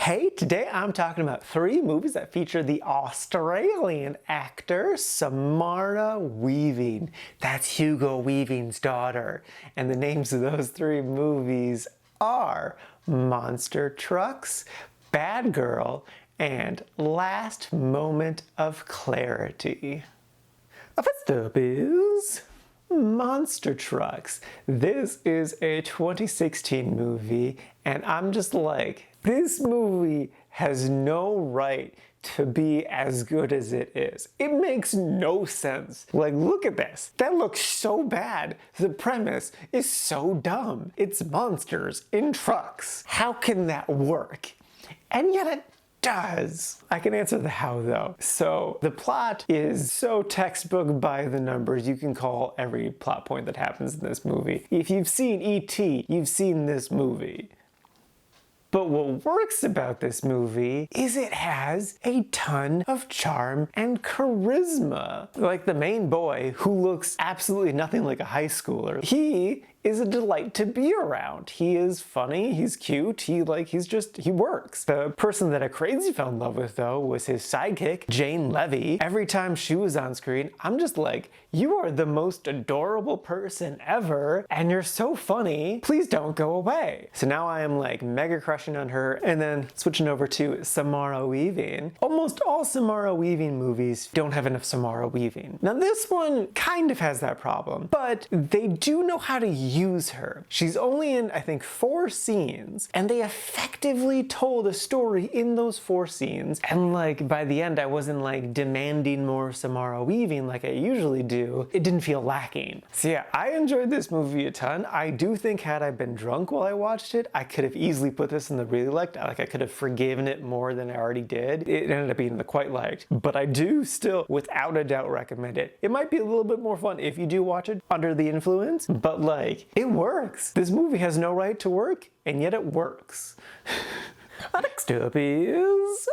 Hey, today I'm talking about 3 movies that feature the Australian actor Samara Weaving. That's Hugo Weaving's daughter. And the names of those 3 movies are Monster Trucks, Bad Girl, and Last Moment of Clarity. First up is Monster Trucks. This is a 2016 movie, and I'm just like, this movie has no right to be as good as it is. It makes no sense. Like, look at this. That looks so bad. The premise is so dumb. It's monsters in trucks. How can that work? And yet it does. I can answer the how though. So the plot is so textbook by the numbers, you can call every plot point that happens in this movie. If you've seen E.T., you've seen this movie. But what works about this movie is it has a ton of charm and charisma. Like the main boy, who looks absolutely nothing like a high schooler, he is a delight to be around. He is funny, he's cute, he works. The person that I crazy fell in love with though was his sidekick, Jane Levy. Every time she was on screen, I'm just like, you are the most adorable person ever, and you're so funny, please don't go away. So now I am like mega crushing on her, and then switching over to Samara Weaving. Almost all Samara Weaving movies don't have enough Samara Weaving. Now this one kind of has that problem, but they do know how to use her. She's only in, I think, 4 scenes, and they effectively told a story in those 4 scenes. And like by the end, I wasn't like demanding more Samara Weaving like I usually do. It didn't feel lacking. So yeah, I enjoyed this movie a ton. I do think had I been drunk while I watched it, I could have easily put this in the really liked. Like I could have forgiven it more than I already did. It ended up being the quite liked, but I do still, without a doubt, recommend it. It might be a little bit more fun if you do watch it under the influence, but like, it works. This movie has no right to work, and yet it works. Next up is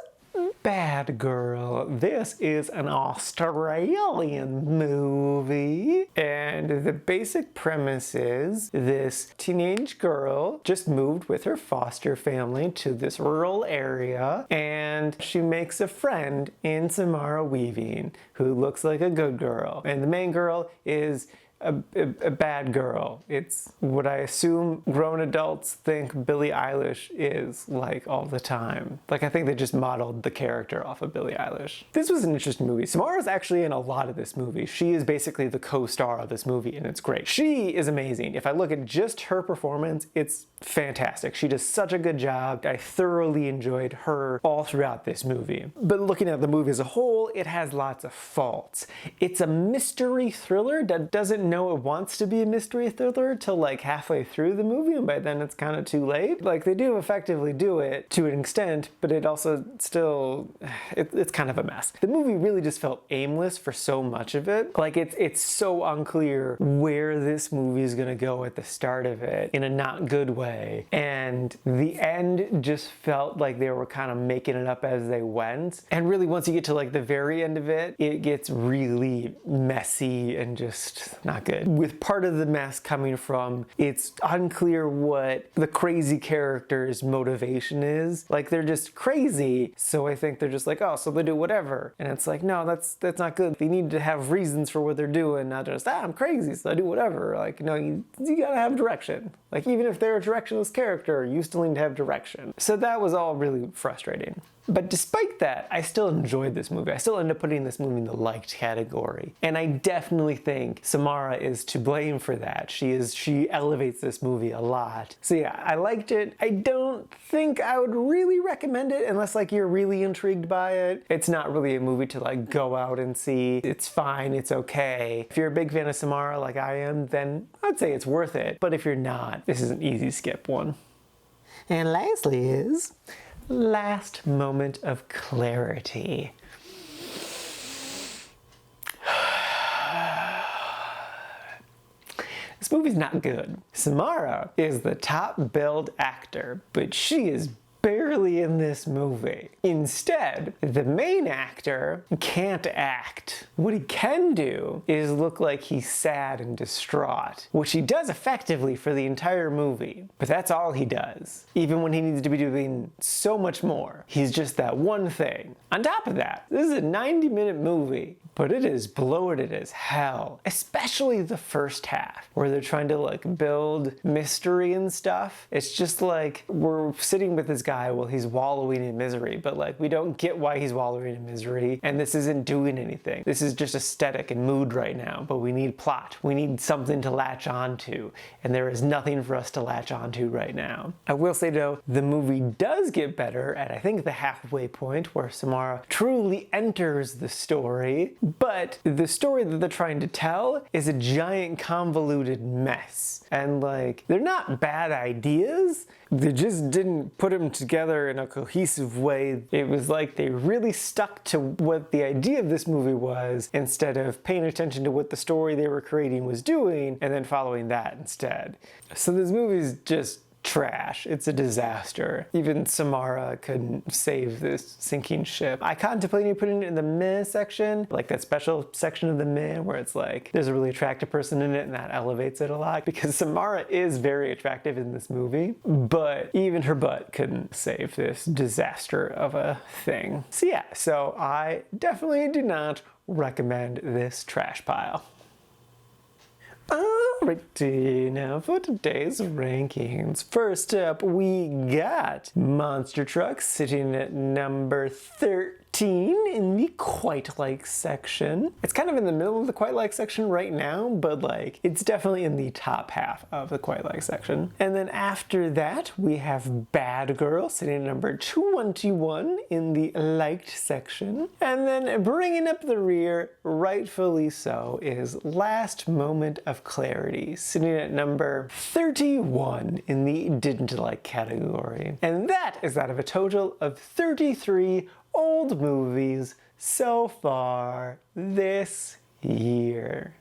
Bad Girl. This is an Australian movie, and the basic premise is this teenage girl just moved with her foster family to this rural area, and she makes a friend in Samara Weaving, who looks like a good girl. And the main girl is a bad girl. It's what I assume grown adults think Billie Eilish is like all the time. Like I think they just modeled the character off of Billie Eilish. This was an interesting movie. Samara's actually in a lot of this movie. She is basically the co-star of this movie, and it's great. She is amazing. If I look at just her performance, it's fantastic. She does such a good job. I thoroughly enjoyed her all throughout this movie. But looking at the movie as a whole, it has lots of faults. It's a mystery thriller that doesn't know it wants to be a mystery thriller till like halfway through the movie, and by then it's kind of too late. Like they do effectively do it to an extent, but it also still, it's kind of a mess. The movie really just felt aimless for so much of it. Like it's so unclear where this movie is gonna go at the start of it in a not good way. And the end just felt like they were kind of making it up as they went. And really once you get to like the very end of it, it gets really messy and just not good. With part of the mess coming from, it's unclear what the crazy character's motivation is. Like they're just crazy, so I think they're just like, oh, so they do whatever. And it's like, no, that's not good. They need to have reasons for what they're doing, not just, I'm crazy, so I do whatever. Like, no, you gotta have direction. Like even if they're a directionless character, you still need to have direction. So that was all really frustrating. But despite that, I still enjoyed this movie. I still ended up putting this movie in the liked category. And I definitely think Samara is to blame for that. She elevates this movie a lot. So yeah, I liked it. I don't think I would really recommend it unless like you're really intrigued by it. It's not really a movie to like go out and see. It's fine, it's okay. If you're a big fan of Samara like I am, then I'd say it's worth it. But if you're not, this is an easy skip one. And lastly is Last Moment of Clarity. This movie's not good. Samara is the top billed actor, but she is barely in this movie. Instead, the main actor can't act. What he can do is look like he's sad and distraught, which he does effectively for the entire movie. But that's all he does. Even when he needs to be doing so much more, he's just that one thing. On top of that, this is a 90-minute movie, but it is bloated as hell, especially the first half, where they're trying to like build mystery and stuff. It's just like we're sitting with this guy while he's wallowing in misery, but like we don't get why he's wallowing in misery, and this isn't doing anything. This is just aesthetic and mood right now, but we need plot. We need something to latch onto, and there is nothing for us to latch onto right now. I will say though, the movie does get better at I think the halfway point where Samara truly enters the story, but the story that they're trying to tell is a giant convoluted mess. And like, they're not bad ideas, they just didn't put them together in a cohesive way. It was like they really stuck to what the idea of this movie was instead of paying attention to what the story they were creating was doing and then following that instead. So this movie's just trash. It's a disaster. Even Samara couldn't save this sinking ship. I contemplated putting it in the meh section, like that special section of the meh where it's like there's a really attractive person in it and that elevates it a lot, because Samara is very attractive in this movie, but even her butt couldn't save this disaster of a thing. So yeah, so I definitely do not recommend this trash pile. Alrighty, now for today's rankings. First up, we got Monster Truck sitting at number 13 in the Quite Like section. It's kind of in the middle of the Quite Like section right now, but like, it's definitely in the top half of the Quite Like section. And then after that, we have Bad Girl sitting at number 221 in the Liked section. And then bringing up the rear, rightfully so, is Last Moment of Clarity, sitting at number 31 in the Didn't Like category. And that is out of a total of 33 old movies so far this year.